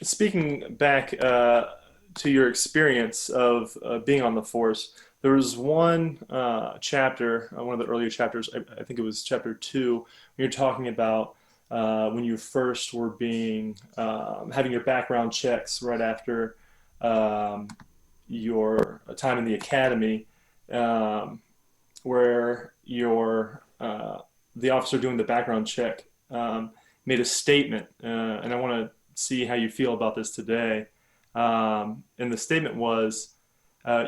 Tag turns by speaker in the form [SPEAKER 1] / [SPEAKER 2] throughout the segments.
[SPEAKER 1] Speaking back to your experience of being on the force, there was one chapter, one of the earlier chapters, I think it was chapter two, when you're talking about when you first were being having your background checks right after um, your time in the academy, um, where your the officer doing the background check made a statement, and I want to see how you feel about this today. And the statement was,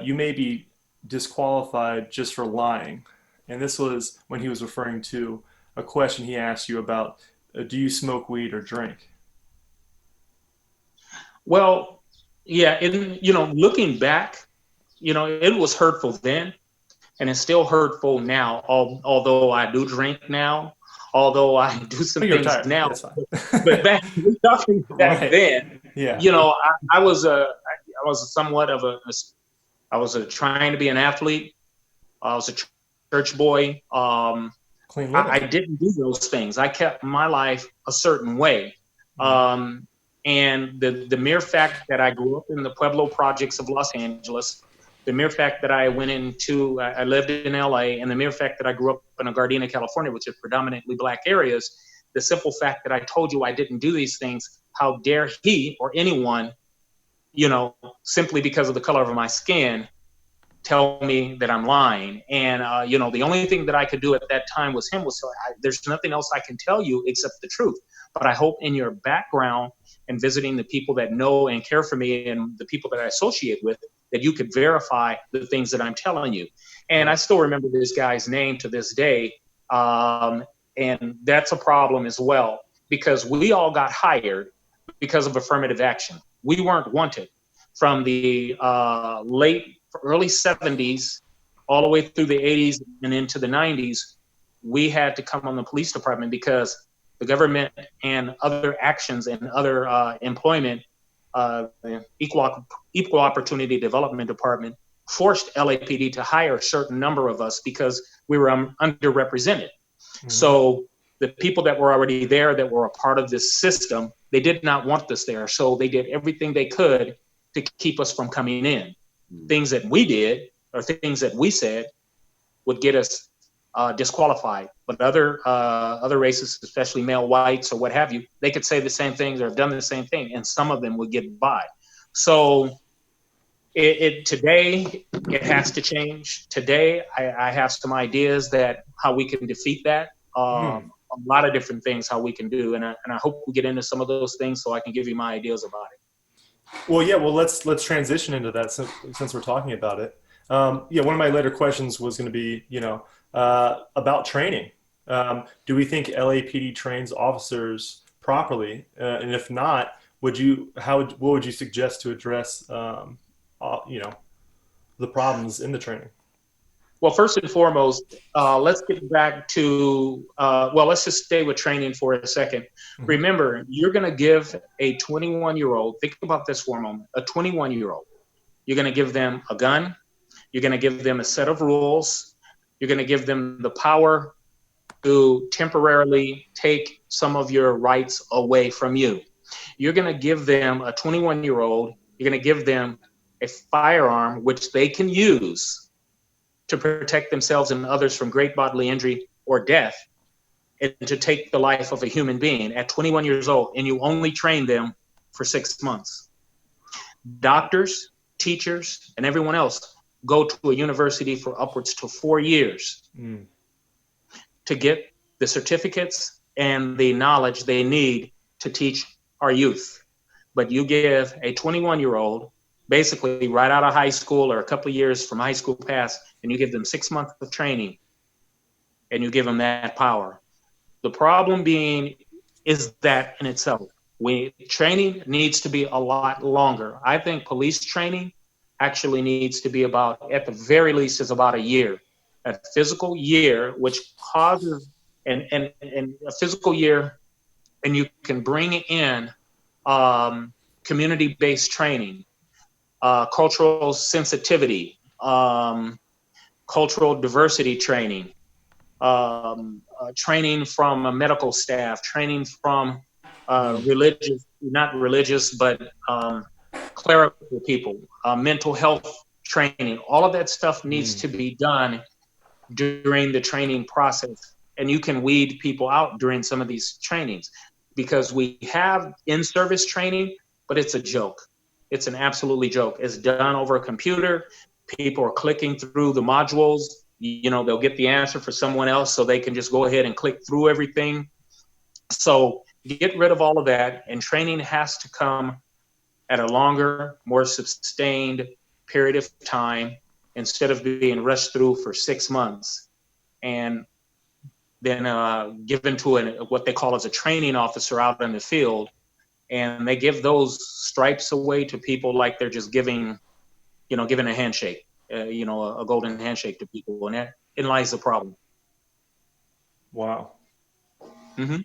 [SPEAKER 1] "You may be disqualified just for lying," and this was when he was referring to a question he asked you about, "Do you smoke weed or drink?"
[SPEAKER 2] Well, yeah, and looking back, it was hurtful then, and it's still hurtful now. Although I do drink now, although I do
[SPEAKER 1] Oh,
[SPEAKER 2] some
[SPEAKER 1] you're
[SPEAKER 2] things
[SPEAKER 1] retired.
[SPEAKER 2] now,
[SPEAKER 1] That's fine.
[SPEAKER 2] but back we're talking back
[SPEAKER 1] Right.
[SPEAKER 2] then,
[SPEAKER 1] Yeah.
[SPEAKER 2] I was somewhat of I was trying to be an athlete. I was a church boy.
[SPEAKER 1] Clean
[SPEAKER 2] I
[SPEAKER 1] living.
[SPEAKER 2] didn't do those things. I kept my life a certain way.
[SPEAKER 1] Mm.
[SPEAKER 2] Um, and the mere fact that I grew up in the Pueblo projects of Los Angeles, the mere fact that I lived in LA, and the mere fact that I grew up in Gardena, California, which are predominantly black areas, the simple fact that I told you I didn't do these things, how dare he or anyone, simply because of the color of my skin, tell me that I'm lying. And, the only thing that I could do at that time was him was, there's nothing else I can tell you except the truth. But I hope in your background and visiting the people that know and care for me and the people that I associate with, that you could verify the things that I'm telling you. And I
[SPEAKER 1] Right.
[SPEAKER 2] still remember this guy's name to this day. And that's a problem as well, because we all got hired because of affirmative action. We weren't wanted from the early 70s all the way through the 80s and into the 90s. We had to come on the police department because the government and other actions and other employment, uh, equal, equal opportunity development department forced LAPD to hire a certain number of us because we were underrepresented.
[SPEAKER 1] Hmm.
[SPEAKER 2] So the people that were already there, that were a part of this system, they did not want us there. So they did everything they could to keep us from coming in. Things that we did or things that we said would get us disqualified. But other races, especially male whites or what have you, they could say the same things or have done the same thing, and some of them would get by. So today it has to change. Today I have some ideas that how we can defeat that.
[SPEAKER 1] Hmm.
[SPEAKER 2] A lot of different things how we can do, and I hope we get into some of those things so I can give you my ideas about it.
[SPEAKER 1] Well, yeah. Well, let's transition into that since we're talking about it. Yeah, one of my later questions was going to be, about training. Do we think LAPD trains officers properly? And if not, what would you suggest to address, uh, you know, the problems in the training?
[SPEAKER 2] Well, first and foremost, let's get back to, let's just stay with training for a second.
[SPEAKER 1] Hmm.
[SPEAKER 2] Remember, you're going to give a 21-year-old, think about this for a moment, a 21-year-old, you're going to give them a gun, you're going to give them a set of rules, you're going to give them the power to temporarily take some of your rights away from you. You're going to give them a 21-year-old, you're going to give them a firearm which they can use to protect themselves and others from great bodily injury or death, and to take the life of a human being at 21 years old, and you only train them for 6 months. Doctors, teachers, and everyone else go to a university for upwards to 4 years
[SPEAKER 1] Mm.
[SPEAKER 2] to get the certificates and the knowledge they need to teach our youth. But you give a 21-year-old, basically right out of high school or a couple of years from high school pass, and you give them 6 months of training and you give them that power. The problem being is that in itself, training needs to be a lot longer. I think police training actually needs to be about, at the very least, is about a year, a physical year, which causes and a physical year, and you can bring in um, community-based training, cultural sensitivity, cultural diversity training, training from a medical staff, training from
[SPEAKER 1] Mm,
[SPEAKER 2] religious, not religious, but clerical people, mental health training. All of that stuff needs
[SPEAKER 1] mm,
[SPEAKER 2] to be done during the training process. And you can weed people out during some of these trainings because we have in service training, but it's a joke. It's an absolutely joke. It's done over a computer. People are clicking through the modules. You know, they'll get the answer for someone else so they can just go ahead and click through everything. So get rid of all of that. And training has to come at a longer, more sustained period of time instead of being rushed through for 6 months and then given to what they call as a training officer out in the field. And they give those stripes away to people like they're just giving, giving a handshake, a golden handshake to people. And that in lies the problem.
[SPEAKER 1] wow.
[SPEAKER 2] Mm-hmm.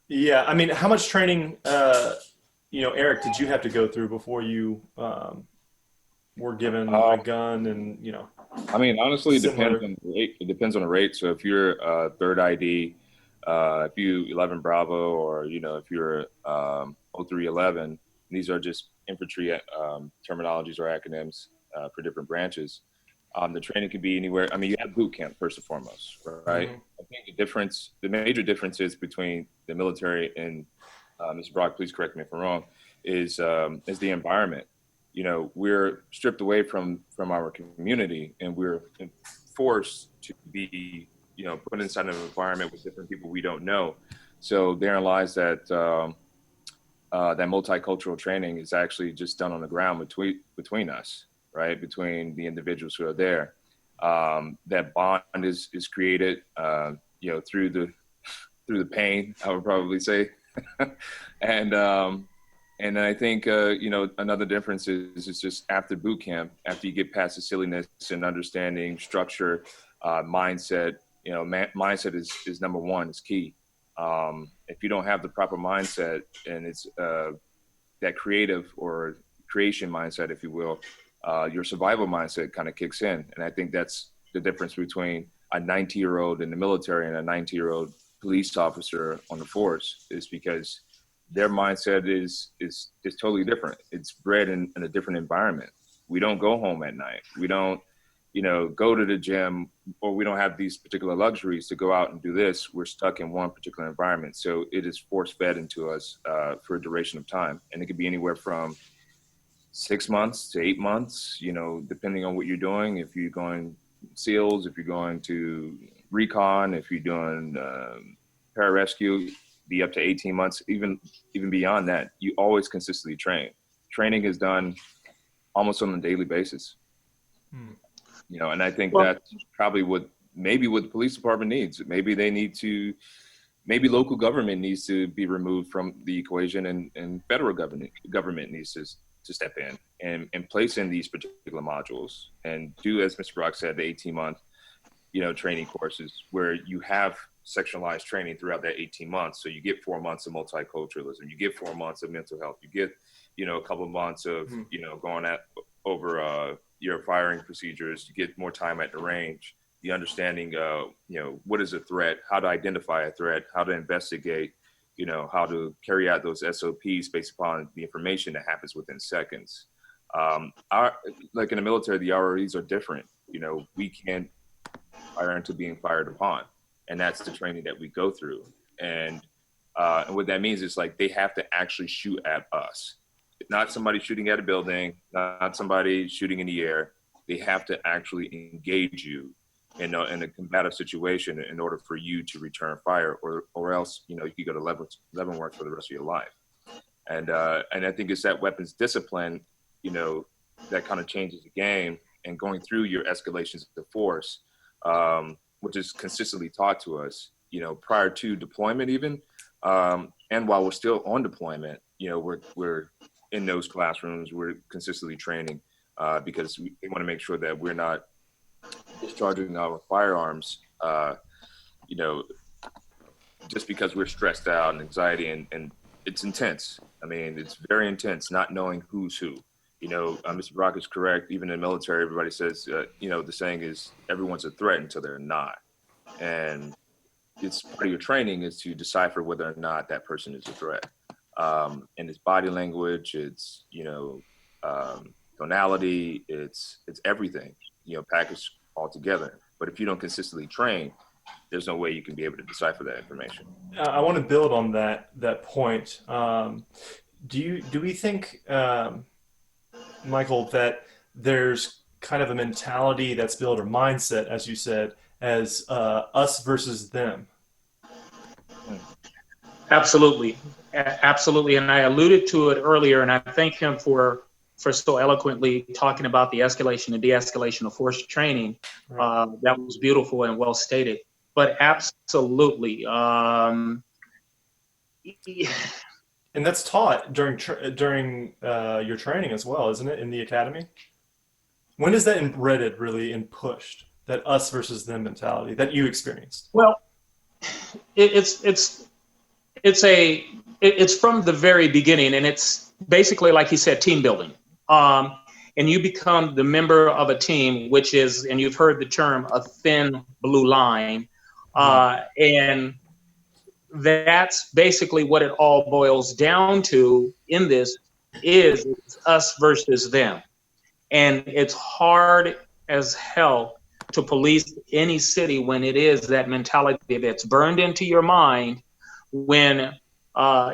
[SPEAKER 1] Yeah, I mean, how much training, Eric, did you have to go through before you were given a
[SPEAKER 3] Um,
[SPEAKER 1] gun and
[SPEAKER 3] I mean, honestly, it depends
[SPEAKER 1] similar?
[SPEAKER 3] on the rate. It depends on the rate. So if you're third ID, if you 11 Bravo, or if you're 0311, these are just infantry terminologies or acronyms for different branches. The training could be anywhere. I mean, you have boot camp first and foremost, right?
[SPEAKER 1] Hmm.
[SPEAKER 3] I think the major difference is between the military and Mr. Brock, please correct me if I'm wrong, is the environment. We're stripped away from our community, and we're forced to be put inside an environment with different people we don't know. So therein lies that multicultural training is actually just done on the ground between us, right? Between the individuals who are there. That bond is created, through the pain, I would probably say. and and I think another difference is just after boot camp, after you get past the silliness and understanding structure, mindset. Mindset is number one. Is key. If you don't have the proper mindset, and it's that creative or creation mindset, if you will, your survival mindset kind of kicks in. And I think that's the difference between a 90-year-old in the military and a 90-year-old police officer on the force, is because their mindset is totally different. It's bred in a different environment. We don't go home at night. We don't, go to the gym, or we don't have these particular luxuries to go out and do this. We're stuck in one particular environment. So it is force fed into us for a duration of time. And it could be anywhere from 6 months to 8 months, depending on what you're doing. If you're going SEALs, if you're going to recon, if you're doing pararescue, be up to 18 months, even beyond that. You always consistently train. Training is done almost on a daily basis.
[SPEAKER 1] Hmm.
[SPEAKER 3] And I think
[SPEAKER 2] Well,
[SPEAKER 3] that's probably what the police department needs. Maybe local government needs to be removed from the equation, and federal government needs to step in and place in these particular modules and do, as Mr. Brock said, the 18-month, training courses where you have sectionalized training throughout that 18 months. So you get 4 months of multiculturalism, you get 4 months of mental health, you get, a couple of months of,
[SPEAKER 1] Hmm.
[SPEAKER 3] going over your firing procedures, you get more time at the range, the understanding, what is a threat, how to identify a threat, how to investigate, how to carry out those SOPs based upon the information that happens within seconds. Like in the military, the ROEs are different. We can't fire into being fired upon, and that's the training that we go through. And what that means is, like, they have to actually shoot at us, not somebody shooting at a building, not somebody shooting in the air. They have to actually engage you in a combative situation in order for you to return fire, or else you could go to level work for the rest of your life. And I think it's that weapons discipline, that kind of changes the game, and going through your escalations of force, which is consistently taught to us, prior to deployment even, and while we're still on deployment, we're in those classrooms, we're consistently training, because we want to make sure that we're not discharging our firearms, just because we're stressed out and anxiety, and it's intense. I mean, it's very intense not knowing who's who. Mr. Brock is correct. Even in the military, everybody says, the saying is, everyone's a threat until they're not. And it's part of your training is to decipher whether or not that person is a threat. And it's body language, it's, tonality, it's everything, packaged all together. But if you don't consistently train, there's no way you can be able to decipher that information.
[SPEAKER 1] I want to build on that point. Do we think, Michael, that there's kind of a mentality that's built, or mindset, as you said, as us versus them?
[SPEAKER 2] Absolutely. Absolutely. And I alluded to it earlier, and I thank him for so eloquently talking about the escalation and de-escalation of force training.
[SPEAKER 1] Right.
[SPEAKER 2] That was beautiful and well stated. But absolutely.
[SPEAKER 1] And that's taught during your training as well, isn't it, in the academy? When is that embedded really and pushed? That us versus them mentality that you experienced?
[SPEAKER 2] Well, it's from the very beginning, and it's basically, like he said, team building. And you become the member of a team, which is, and you've heard the term, a thin blue line. And that's basically what it all boils down to in this is us versus them. And it's hard as hell to police any city when it is that mentality that's burned into your mind when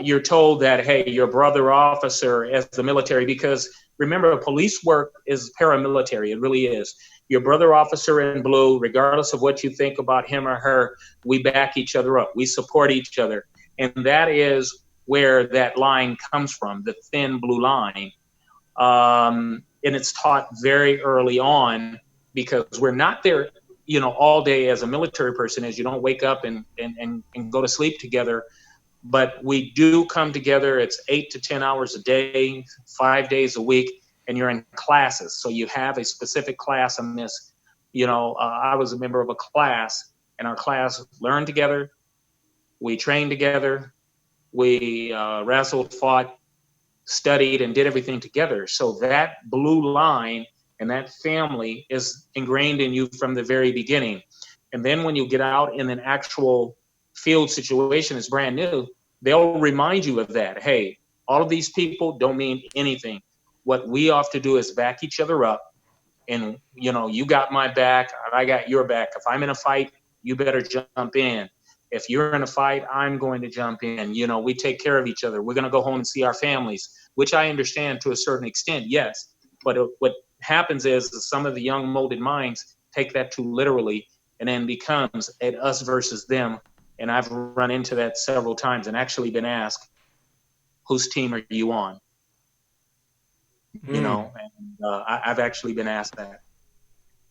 [SPEAKER 2] you're told that, hey, your brother officer as the military, because remember, police work is paramilitary. It really is. Your brother officer in blue, regardless of what you think about him or her, we back each other up. We support each other. And that is where that line comes from, the thin blue line. And it's taught very early on because we're not there, all day as a military person, as you don't wake up and go to sleep together. But we do come together. It's 8 to 10 hours a day, 5 days a week, and you're in classes. So you have a specific class on this. I was a member of a class, and our class learned together. We trained together. We wrestled, fought, studied, and did everything together. So that blue line and that family is ingrained in you from the very beginning. And then when you get out in an actual field situation, it's brand new, they'll remind you of that. Hey, all of these people don't mean anything. What we have to do is back each other up. And, you got my back, I got your back. If I'm in a fight, you better jump in. If you're in a fight, I'm going to jump in. We take care of each other. We're going to go home and see our families, which I understand to a certain extent, yes. But what happens is some of the young molded minds take that too literally and then becomes an us versus them. And I've run into that several times and actually been asked, whose team are you on? And I've actually been asked that,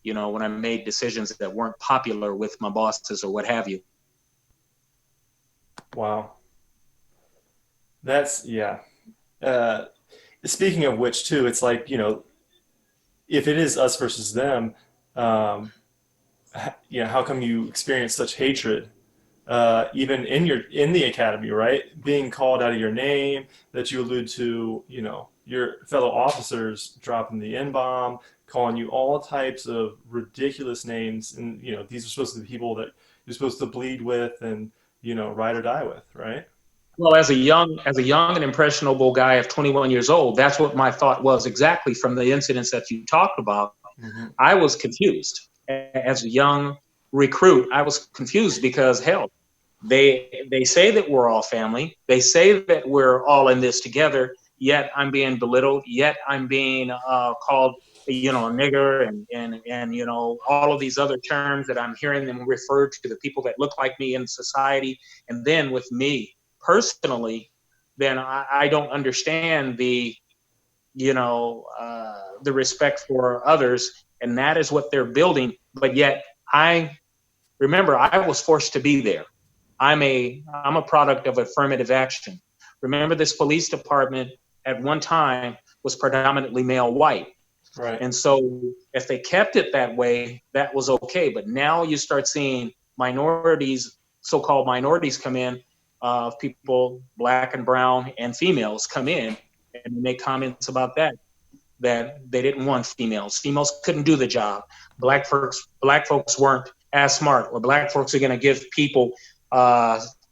[SPEAKER 2] when I made decisions that weren't popular with my bosses or what have you.
[SPEAKER 1] Wow. That's, yeah. Speaking of which, too, it's like, if it is us versus them, how come you experience such hatred, even in the academy, right? Being called out of your name, that you allude to, your fellow officers dropping the N-bomb, calling you all types of ridiculous names, and these are supposed to be people that you're supposed to bleed with and ride or die with, right?
[SPEAKER 2] Well, as a young and impressionable guy of 21 years old, that's what my thought was exactly from the incidents that you talked about.
[SPEAKER 1] Mm-hmm.
[SPEAKER 2] I was confused as a young recruit. I was confused because, hell, they say that we're all family. They say that we're all in this together, yet I'm being belittled, yet I'm being called, a nigger and all of these other terms that I'm hearing them referred to the people that look like me in society. And then with me personally, then I don't understand the respect for others. And that is what they're building. But yet I was forced to be there. I'm a product of affirmative action. Remember, this police department at one time was predominantly male white.
[SPEAKER 1] Right.
[SPEAKER 2] And so if they kept it that way, that was okay. But now you start seeing minorities, so-called minorities come in, people, black and brown and females come in and make comments about that they didn't want females. Females couldn't do the job. Black folks weren't as smart, or black folks are going to give people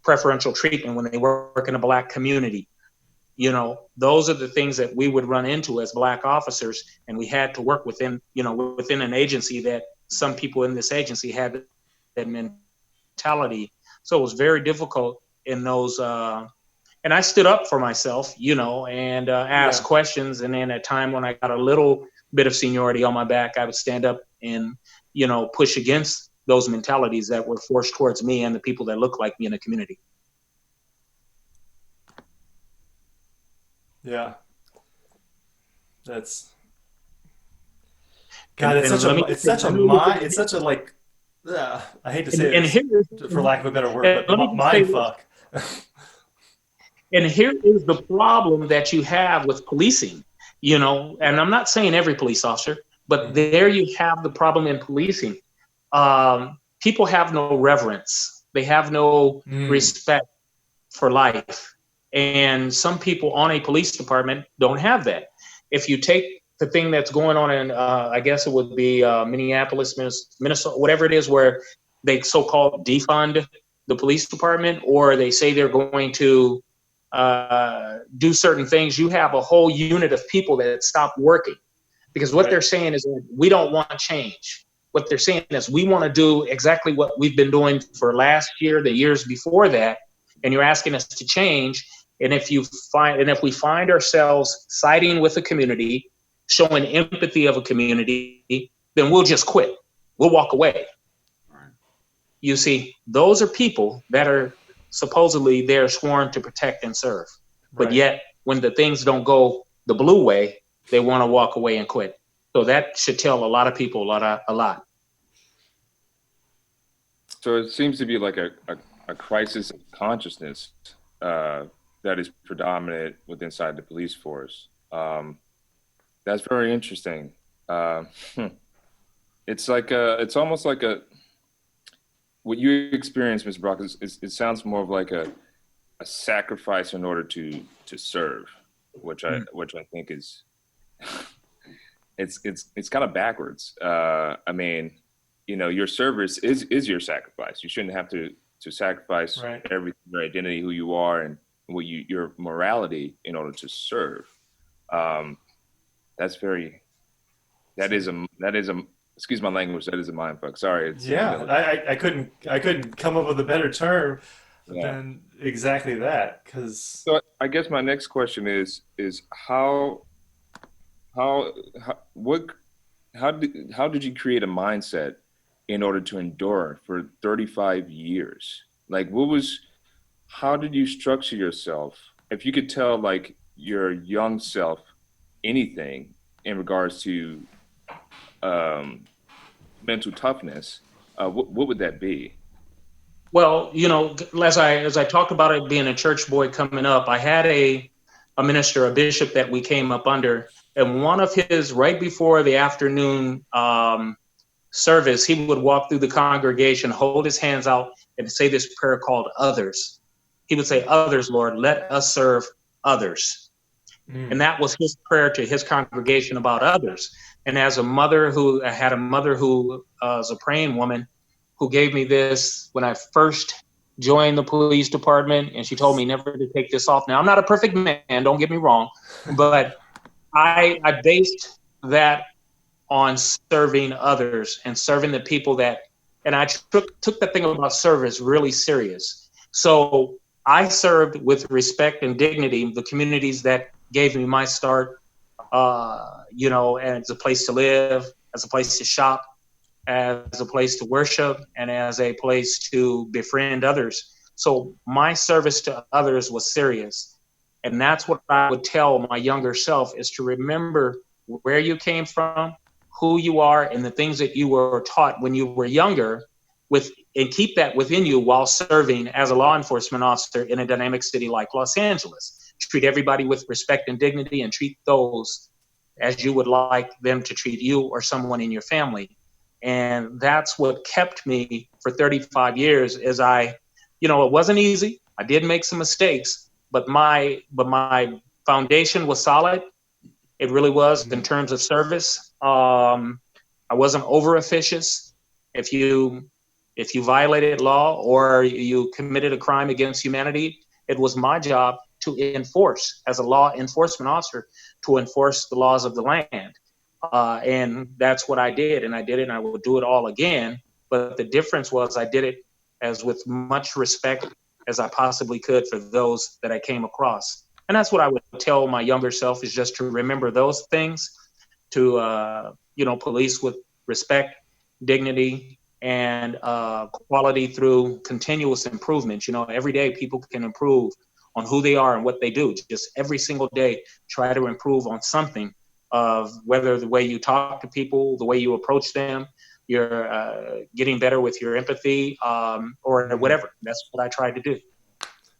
[SPEAKER 2] preferential treatment when they work in a Black community. Those are the things that we would run into as Black officers, and we had to work within an agency that some people in this agency had that mentality. So it was very difficult in those. And I stood up for myself, and asked questions. And then at a time when I got a little bit of seniority on my back, I would stand up and, push against those mentalities that were forced towards me and the people that look like me in the community.
[SPEAKER 1] Yeah. That's God. It's such a like. I hate to say this, for lack of a better word, but mind fuck.
[SPEAKER 2] And here is the problem that you have with policing, and I'm not saying every police officer, but there you have the problem in policing. People have no reverence. They have no respect for life. And some people on a police department don't have that. If you take the thing that's going on in, I guess it would be Minneapolis, Minnesota, whatever it is, where they so-called defund the police department, or they say they're going to do certain things, you have a whole unit of people that stop working. Because what they're saying is, we don't want change. What they're saying is, we want to do exactly what we've been doing for last year, the years before that, and you're asking us to change. And if we find ourselves siding with a community, showing empathy of a community, then we'll just quit. We'll walk away. Right. You see, those are people that are supposedly they're sworn to protect and serve. But yet, when the things don't go the blue way, they want to walk away and quit. So that should tell a lot of people a lot.
[SPEAKER 3] So it seems to be like a crisis of consciousness that is predominant inside the police force. That's very interesting. It's like it's almost like what you experience, Mr. Brock, it sounds more of like a sacrifice in order to serve, which I think is it's kind of backwards. I mean, your service is your sacrifice. You shouldn't have to sacrifice everything, your identity, who you are, and your morality in order to serve. That is a excuse my language, that is a mind fuck. Sorry.
[SPEAKER 1] I couldn't come up with a better term than exactly that.
[SPEAKER 3] So I guess my next question is how did you create a mindset in order to endure for 35 years? Like, how did you structure yourself? If you could tell like your young self anything in regards to mental toughness, what would that be?
[SPEAKER 2] Well, as I talked about it being a church boy coming up, I had a minister, a bishop that we came up under, and one of his, right before the afternoon service, he would walk through the congregation, hold his hands out, and say this prayer called others. He would say, "Others, Lord, let us serve others." And that was his prayer to his congregation about others. And as a mother who was a praying woman, who gave me this when I first joined the police department, and she told me never to take this off. Now, I'm not a perfect man, don't get me wrong, but I based that on serving others and serving the people and I took that thing about service really serious. So I served with respect and dignity the communities that gave me my start, as a place to live, as a place to shop, as a place to worship, and as a place to befriend others. So my service to others was serious. And that's what I would tell my younger self, is to remember where you came from, who you are, and the things that you were taught when you were younger, and keep that within you while serving as a law enforcement officer in a dynamic city like Los Angeles. Treat everybody with respect and dignity, and treat those as you would like them to treat you or someone in your family. And that's what kept me for 35 years. It wasn't easy. I did make some mistakes, but my foundation was solid. It really was, in terms of service. I wasn't over officious. If you If you violated law or you committed a crime against humanity, it was my job to enforce, as a law enforcement officer, to enforce the laws of the land. And that's what I did. And I did it, and I will do it all again. But the difference was I did it as with much respect as I possibly could for those that I came across. And that's what I would tell my younger self, is just to remember those things, to, police with respect, dignity, and quality through continuous improvement. Every day people can improve on who they are and what they do. Just every single day, try to improve on something, of whether the way you talk to people, the way you approach them, you're getting better with your empathy, or whatever. That's what I tried to do.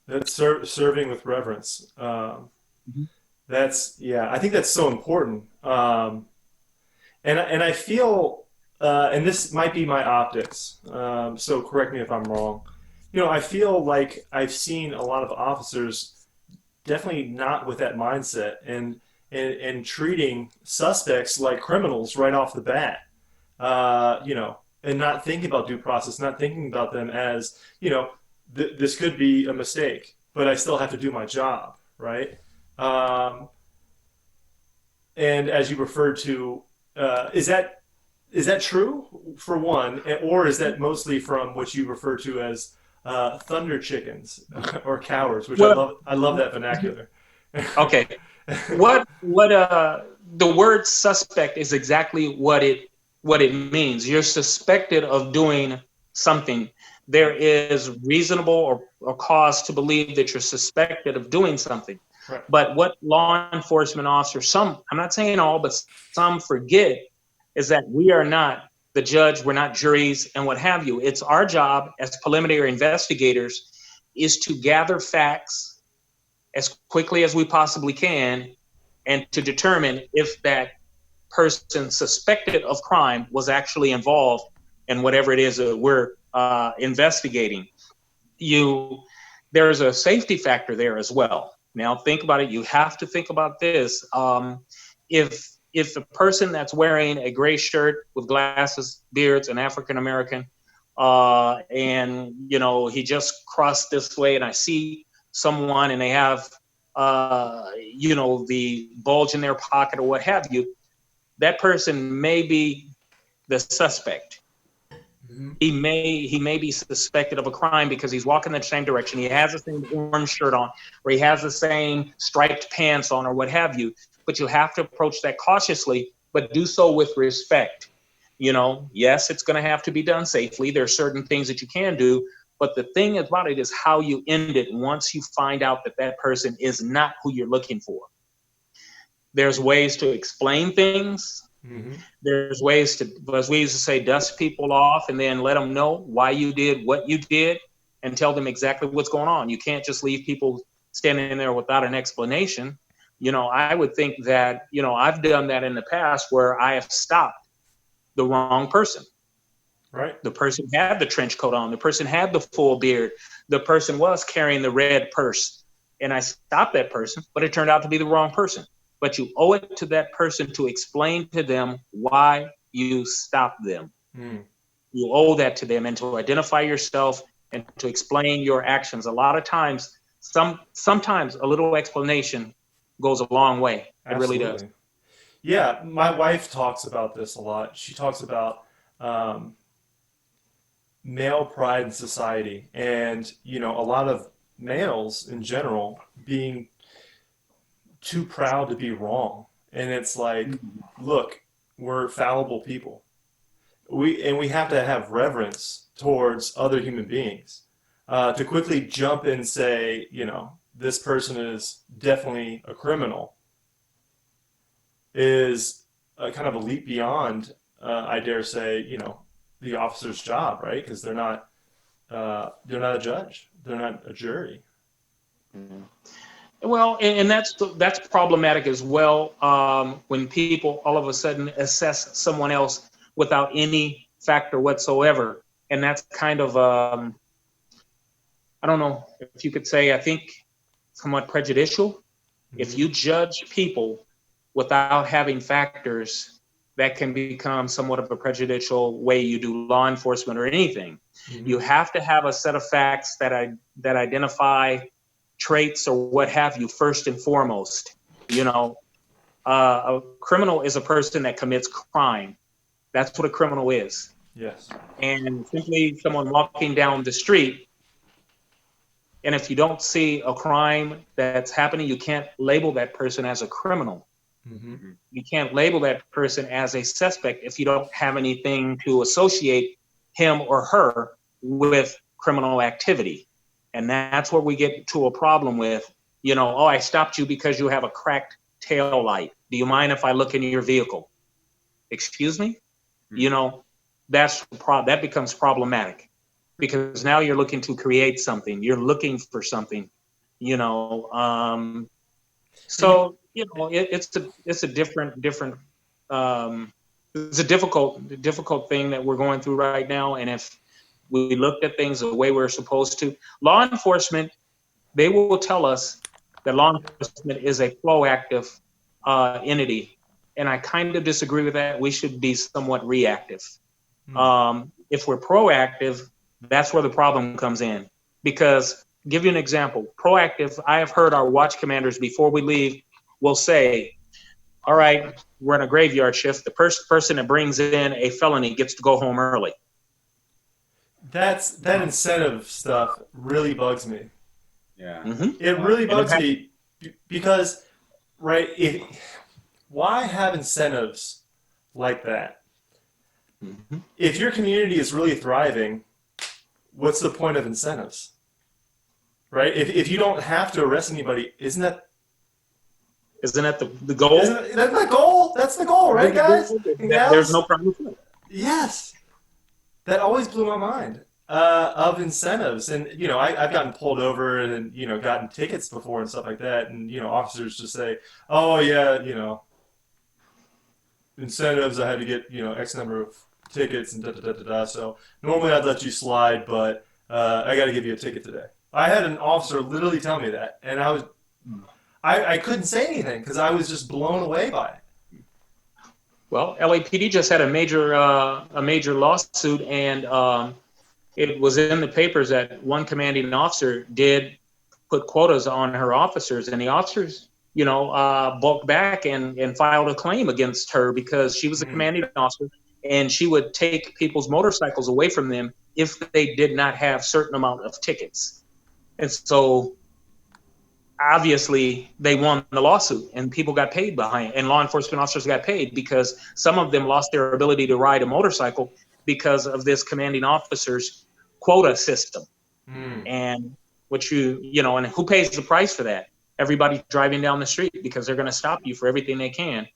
[SPEAKER 1] That's serving with reverence.
[SPEAKER 2] Mhm.
[SPEAKER 1] I think that's so important. And I feel, and this might be my optics, so correct me if I'm wrong. I feel like I've seen a lot of officers definitely not with that mindset, and treating suspects like criminals right off the bat. And not thinking about due process, not thinking about them as, this could be a mistake, but I still have to do my job, right? Um, and as you referred to, is that true for one, or is that mostly from what you refer to as thunder chickens or cowards, which I
[SPEAKER 2] Well,
[SPEAKER 1] love. I love that vernacular.
[SPEAKER 2] okay. What the word suspect is exactly what it means. You're suspected of doing something. There is reasonable or cause to believe that you're suspected of doing something.
[SPEAKER 1] Right.
[SPEAKER 2] But what law enforcement officers, some, I'm not saying all, but some forget, is that we are not the judge, we're not juries, and what have you. It's our job as preliminary investigators is to gather facts as quickly as we possibly can, and to determine if that person suspected of crime was actually involved in whatever it is that we're investigating. There's a safety factor there as well. Now think about it. You have to think about this. If the person that's wearing a gray shirt with glasses, beards, an African American, and he just crossed this way, and I see someone and they have the bulge in their pocket or what have you, that person may be the suspect.
[SPEAKER 1] Mhm.
[SPEAKER 2] He may be suspected of a crime because he's walking the same direction. He has the same orange shirt on, or he has the same striped pants on, or what have you. But you have to approach that cautiously, but do so with respect. Yes, it's going to have to be done safely. There are certain things that you can do, but the thing about it is how you end it once you find out that that person is not who you're looking for. There's ways to explain things.
[SPEAKER 1] Mhm.
[SPEAKER 2] There's ways to, as we used to say, dust people off and then let them know why you did what you did and tell them exactly what's going on. You can't just leave people standing there without an explanation. I would think that, I've done that in the past where I have stopped the wrong person.
[SPEAKER 1] Right.
[SPEAKER 2] The person had the trench coat on. The person had the full beard. The person was carrying the red purse. And I stopped that person, but it turned out to be the wrong person. But you owe it to that person to explain to them why you stopped them.
[SPEAKER 1] Mm.
[SPEAKER 2] You owe that to them, and to identify yourself and to explain your actions. A lot of times, sometimes a little explanation goes a long way. It really does.
[SPEAKER 1] Absolutely. Yeah, my wife talks about this a lot. She talks about um, male pride in society, and a lot of males in general being too proud to be wrong. And it's like, look, we're fallible people. We have to have reverence towards other human beings. To quickly jump and say, this person is definitely a criminal is kind of a leap beyond, I dare say, the officer's job, right? Because they're not a judge, they're not a jury.
[SPEAKER 2] Well, and that's problematic as well, when people all of a sudden assess someone else without any factor whatsoever, and that's kind of I don't know if you could say, I think, somewhat prejudicial. If
[SPEAKER 1] Hmm.
[SPEAKER 2] you judge people without having factors, that can become somewhat of a prejudicial way you do law enforcement or anything.
[SPEAKER 1] Mm-hmm.
[SPEAKER 2] You have to have a set of facts that identify traits or what have you first and foremost. A criminal is a person that commits crime. That's what a criminal is.
[SPEAKER 1] Yes.
[SPEAKER 2] And simply someone walking down the street, and if you don't see a crime that's happening, you can't label that person as a criminal.
[SPEAKER 1] Mm-hmm.
[SPEAKER 2] You can't label that person as a suspect if you don't have anything to associate him or her with criminal activity. And that's where we get to a problem with, oh, I stopped you because you have a cracked tail light. Do you mind if I look in your vehicle? Excuse me? That becomes problematic, because now you're looking to create something. You're looking for something, So it's a difficult thing that we're going through right now. And if we looked at things the way we're supposed to, law enforcement, they will tell us that law enforcement is a proactive entity, and I kind of disagree with that. We should be somewhat reactive. If we're proactive, that's where the problem comes in. Because, give you an example, proactive, I have heard our watch commanders before we leave will say, all right, we're in a graveyard shift. The person that brings in a felony gets to go home early.
[SPEAKER 1] That incentive stuff really bugs me.
[SPEAKER 3] Yeah.
[SPEAKER 2] Mm-hmm.
[SPEAKER 1] It really bugs me because, right, why have incentives like that?
[SPEAKER 2] Mm-hmm.
[SPEAKER 1] If your community is really thriving, what's the point of incentives? Right? If you don't have to arrest anybody, isn't that
[SPEAKER 2] the goal?
[SPEAKER 1] Isn't that the goal? That's the goal, right, guys?
[SPEAKER 2] There's no problem with it.
[SPEAKER 1] Yes. That always blew my mind. Of incentives, and I've gotten pulled over and gotten tickets before and stuff like that, and officers just say, "Oh yeah, incentives. I had to get X number of tickets and da da da da da. So normally I'd let you slide, but I got to give you a ticket today." I had an officer literally tell me that, and I couldn't say anything because I was just blown away by it.
[SPEAKER 2] Well, LAPD just had a major lawsuit, and it was in the papers that one commanding officer did put quotas on her officers, and the officers, bulked back and filed a claim against her because she was a commanding officer, and she would take people's motorcycles away from them if they did not have certain amount of tickets. And so obviously they won the lawsuit, and people got paid and law enforcement officers got paid because some of them lost their ability to ride a motorcycle because of this commanding officer's quota system. And and who pays the price for that? Everybody driving down the street, because they're going to stop you for everything they can,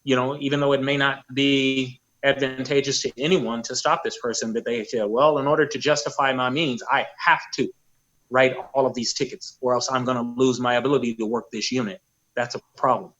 [SPEAKER 2] even though it may not be advantageous to anyone to stop this person, but they say, well, in order to justify my means, I have to write all of these tickets or else I'm going to lose my ability to work this unit. That's a problem.